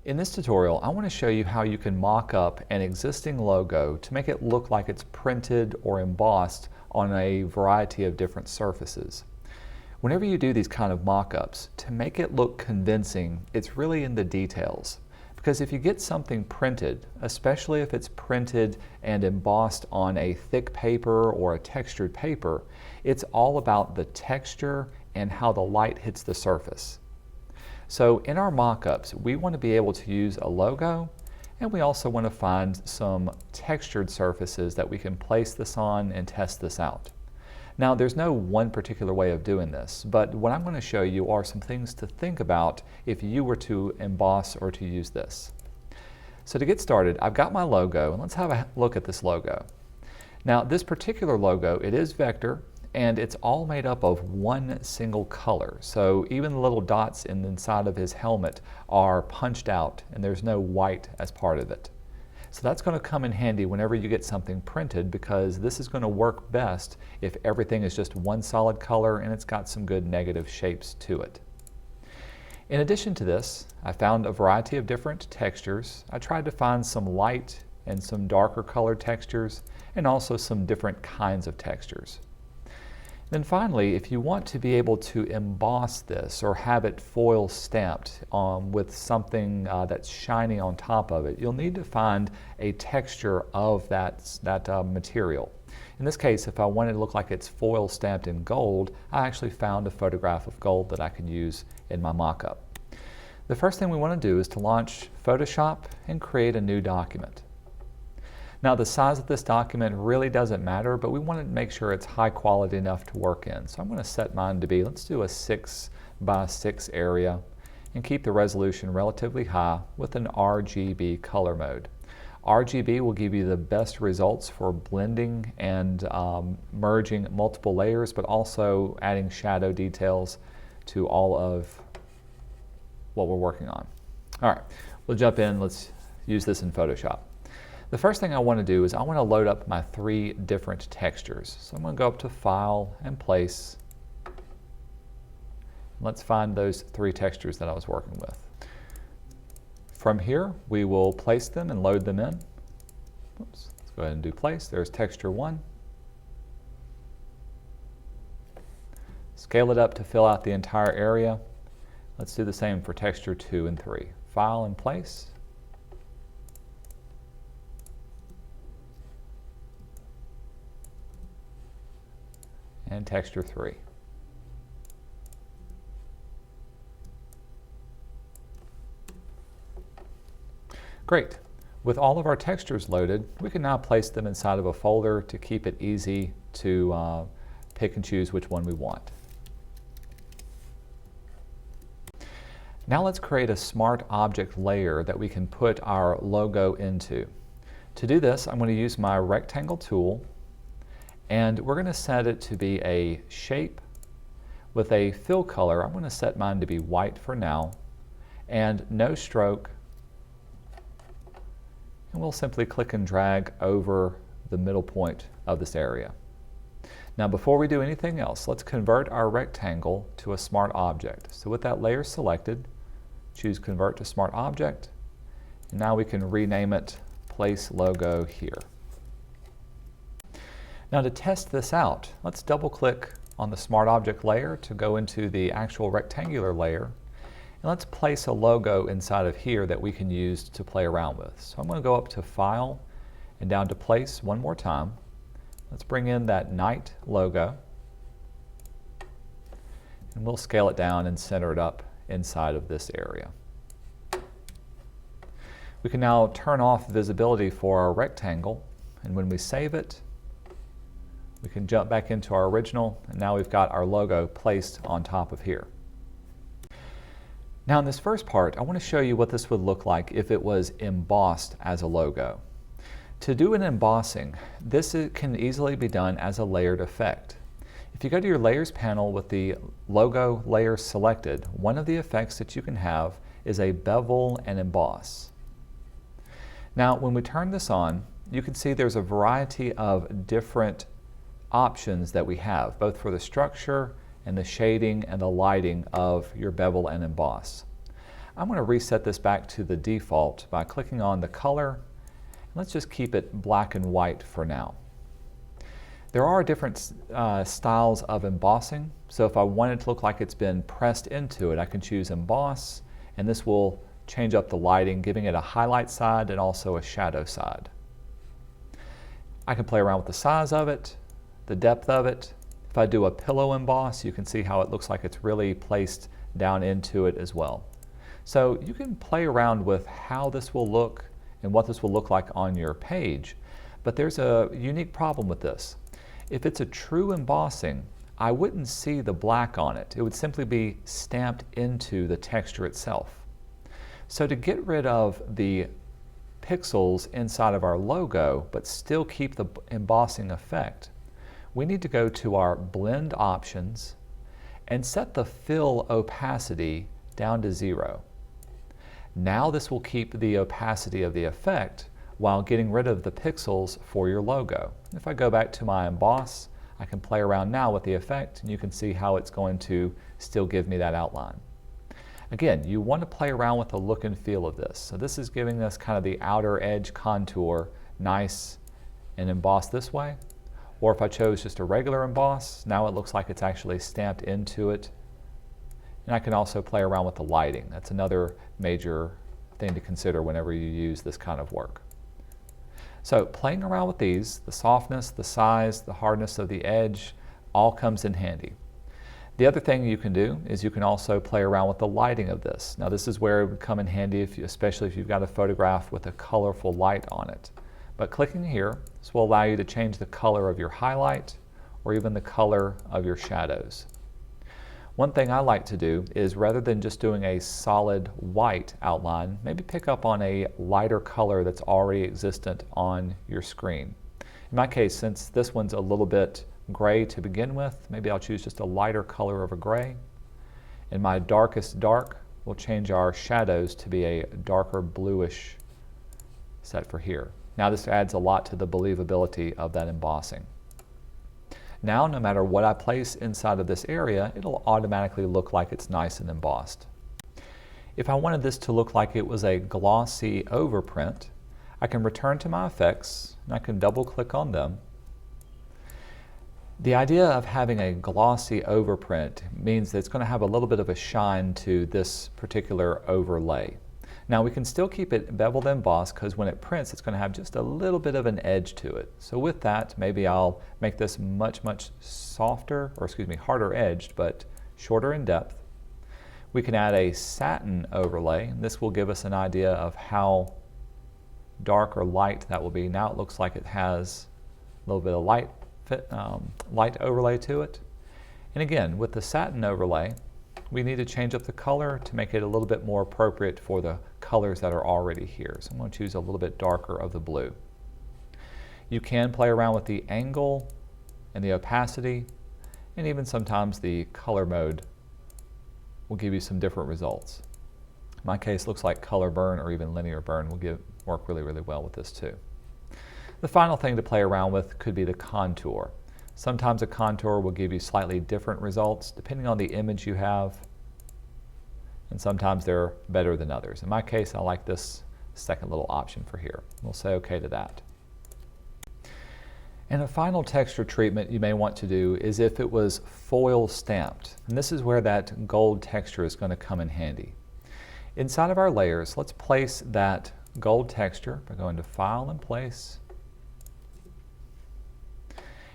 In this tutorial, I want to show you how you can mock up an existing logo to make it look like it's printed or embossed on a variety of different surfaces. Whenever you do these kind of mock-ups, to make it look convincing, it's really in the details. Because if you get something printed, especially if it's printed and embossed on a thick paper or a textured paper, it's all about the texture and how the light hits the surface. So in our mock-ups, we want to be able to use a logo, and we also want to find some textured surfaces that we can place this on and test this out. Now, there's no one particular way of doing this, but what I'm going to show you are some things to think about if you were to emboss or to use this. So to get started, I've got my logo, and let's have a look at this logo. Now, this particular logo, it is vector, and it's all made up of one single color. So even the little dots inside of his helmet are punched out, and there's no white as part of it. So that's going to come in handy whenever you get something printed, because this is going to work best if everything is just one solid color and it's got some good negative shapes to it. In addition to this, I found a variety of different textures. I tried to find some light and some darker colored textures, and also some different kinds of textures. Then finally, if you want to be able to emboss this or have it foil stamped with something that's shiny on top of it, you'll need to find a texture of that material. In this case, if I wanted to look like it's foil stamped in gold, I actually found a photograph of gold that I can use in my mock-up. The first thing we want to do is to launch Photoshop and create a new document. Now, the size of this document really doesn't matter, but we want to make sure it's high quality enough to work in. So I'm going to set mine to be, let's do a 6x6 area, and keep the resolution relatively high with an RGB color mode. RGB will give you the best results for blending and merging multiple layers, but also adding shadow details to all of what we're working on. All right, we'll jump in. Let's use this in Photoshop. The first thing I want to do is I want to load up my 3 different textures. So I'm going to go up to File and Place. Let's find those 3 textures that I was working with. From here, we will place them and load them in. Oops, let's go ahead and do Place. There's texture 1. Scale it up to fill out the entire area. Let's do the same for texture 2 and 3. File and Place. And texture 3. Great. With all of our textures loaded, we can now place them inside of a folder to keep it easy to pick and choose which one we want. Now let's create a smart object layer that we can put our logo into. To do this, I'm going to use my rectangle tool, and we're going to set it to be a shape with a fill color. I'm going to set mine to be white for now, and no stroke. And we'll simply click and drag over the middle point of this area. Now, before we do anything else, let's convert our rectangle to a smart object. So with that layer selected, choose Convert to Smart Object, and now we can rename it Place Logo Here. Now, to test this out, let's double-click on the Smart Object layer to go into the actual rectangular layer, and let's place a logo inside of here that we can use to play around with. So I'm going to go up to File and down to Place one more time. Let's bring in that Knight logo, and we'll scale it down and center it up inside of this area. We can now turn off visibility for our rectangle, and when we save it, we can jump back into our original, and now we've got our logo placed on top of here. Now in this first part, I want to show you what this would look like if it was embossed as a logo. To do an embossing, this can easily be done as a layered effect. If you go to your Layers panel with the logo layer selected, one of the effects that you can have is a bevel and emboss. Now when we turn this on, you can see there's a variety of different options that we have, both for the structure and the shading and the lighting of your bevel and emboss. I'm going to reset this back to the default by clicking on the color. Let's just keep it black and white for now. There are different styles of embossing, so if I want it to look like it's been pressed into it, I can choose Emboss, and this will change up the lighting, giving it a highlight side and also a shadow side. I can play around with the size of it, the depth of it. If I do a pillow emboss, you can see how it looks like it's really placed down into it as well. So you can play around with how this will look and what this will look like on your page, but there's a unique problem with this. If it's a true embossing, I wouldn't see the black on it. It would simply be stamped into the texture itself. So to get rid of the pixels inside of our logo, but still keep the embossing effect, we need to go to our blend options and set the fill opacity down to 0. Now this will keep the opacity of the effect while getting rid of the pixels for your logo. If I go back to my emboss, I can play around now with the effect, and you can see how it's going to still give me that outline. Again, you want to play around with the look and feel of this. So this is giving us kind of the outer edge contour nice and embossed this way. Or if I chose just a regular emboss, now it looks like it's actually stamped into it. And I can also play around with the lighting. That's another major thing to consider whenever you use this kind of work. So playing around with these, the softness, the size, the hardness of the edge, all comes in handy. The other thing you can do is you can also play around with the lighting of this. Now this is where it would come in handy, especially if you've got a photograph with a colorful light on it. But clicking here, this will allow you to change the color of your highlight or even the color of your shadows. One thing I like to do is, rather than just doing a solid white outline, maybe pick up on a lighter color that's already existent on your screen. In my case, since this one's a little bit gray to begin with, maybe I'll choose just a lighter color of a gray. And my darkest dark will change our shadows to be a darker bluish set for here. Now this adds a lot to the believability of that embossing. Now, no matter what I place inside of this area, it'll automatically look like it's nice and embossed. If I wanted this to look like it was a glossy overprint, I can return to my effects and I can double click on them. The idea of having a glossy overprint means that it's going to have a little bit of a shine to this particular overlay. Now we can still keep it beveled and embossed because when it prints it's going to have just a little bit of an edge to it. So with that, maybe I'll make this much softer, or excuse me, harder edged, but shorter in depth. We can add a satin overlay, and this will give us an idea of how dark or light that will be. Now it looks like it has a little bit of light overlay to it. And again, with the satin overlay, we need to change up the color to make it a little bit more appropriate for the colors that are already here. So I'm going to choose a little bit darker of the blue. You can play around with the angle and the opacity, and even sometimes the color mode will give you some different results. In my case, looks like color burn or even linear burn will work really well with this too. The final thing to play around with could be the contour. Sometimes a contour will give you slightly different results depending on the image you have, and sometimes they're better than others. In my case, I like this second little option for here. We'll say OK to that. And a final texture treatment you may want to do is if it was foil stamped. And this is where that gold texture is going to come in handy. Inside of our layers, let's place that gold texture by going to File and Place.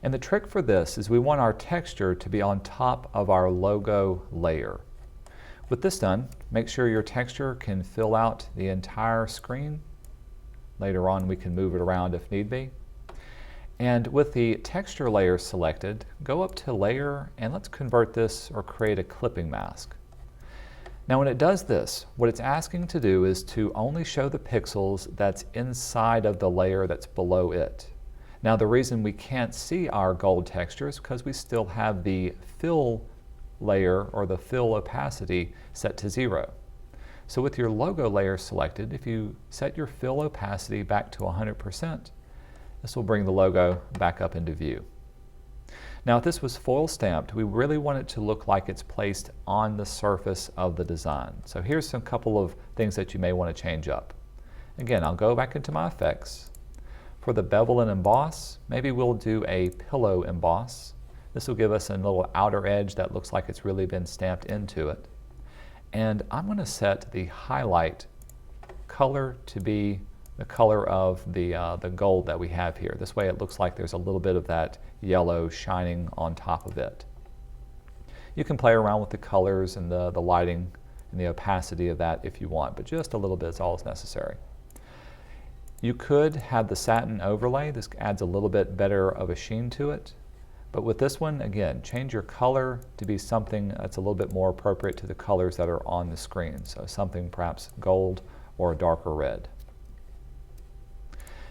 And the trick for this is we want our texture to be on top of our logo layer. With this done, make sure your texture can fill out the entire screen. Later on we can move it around if need be. And with the texture layer selected, go up to Layer and let's convert this or create a clipping mask. Now when it does this, what it's asking to do is to only show the pixels that's inside of the layer that's below it. Now the reason we can't see our gold texture is because we still have the fill layer or the fill opacity set to 0. So with your logo layer selected, if you set your fill opacity back to 100%, this will bring the logo back up into view. Now if this was foil stamped, we really want it to look like it's placed on the surface of the design. So here's some couple of things that you may want to change up. Again, I'll go back into my effects. For the bevel and emboss, maybe we'll do a pillow emboss. This will give us a little outer edge that looks like it's really been stamped into it. And I'm going to set the highlight color to be the color of the gold that we have here. This way it looks like there's a little bit of that yellow shining on top of it. You can play around with the colors and the lighting and the opacity of that if you want, but just a little bit is all that's necessary. You could have the satin overlay. This adds a little bit better of a sheen to it. But with this one, again, change your color to be something that's a little bit more appropriate to the colors that are on the screen. So something perhaps gold or a darker red.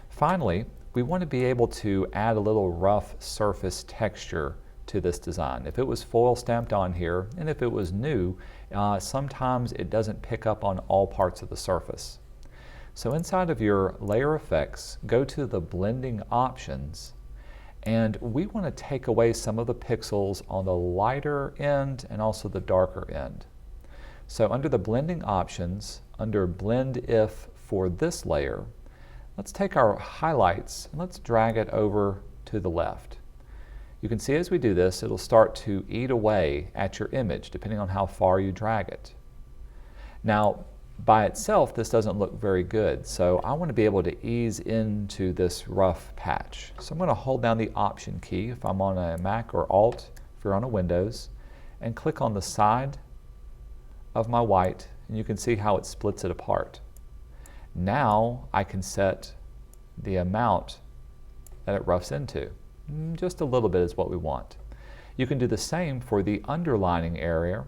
Finally, we want to be able to add a little rough surface texture to this design. If it was foil stamped on here, and if it was new, sometimes it doesn't pick up on all parts of the surface. So inside of your layer effects, go to the blending options, and we want to take away some of the pixels on the lighter end and also the darker end. So under the blending options, under blend if for this layer, let's take our highlights and let's drag it over to the left. You can see as we do this, it'll start to eat away at your image depending on how far you drag it. Now, by itself, this doesn't look very good, so I want to be able to ease into this rough patch. So I'm going to hold down the Option key if I'm on a Mac, or Alt if you're on a Windows, and click on the side of my white, and you can see how it splits it apart. Now I can set the amount that it roughs into. Just a little bit is what we want. You can do the same for the underlying layer,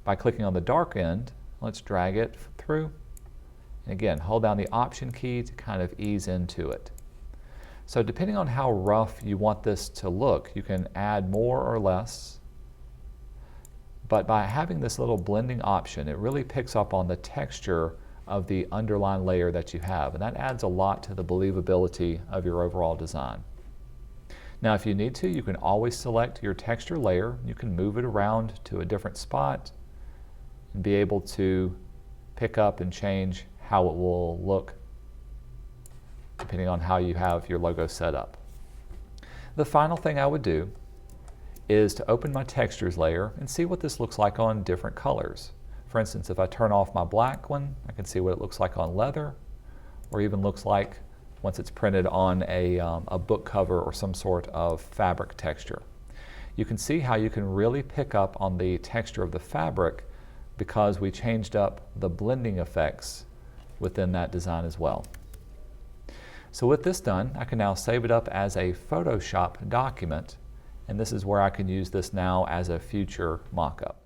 by clicking on the dark end. Let's drag it through. And again, hold down the Option key to kind of ease into it. So depending on how rough you want this to look, you can add more or less. But by having this little blending option, it really picks up on the texture of the underlying layer that you have, and that adds a lot to the believability of your overall design. Now if you need to, you can always select your texture layer. You can move it around to a different spot and be able to pick up and change how it will look depending on how you have your logo set up. The final thing I would do is to open my textures layer and see what this looks like on different colors. For instance, if I turn off my black one, I can see what it looks like on leather, or even looks like once it's printed on a book cover or some sort of fabric texture. You can see how you can really pick up on the texture of the fabric because we changed up the blending effects within that design as well. So with this done, I can now save it up as a Photoshop document, and this is where I can use this now as a future mock-up.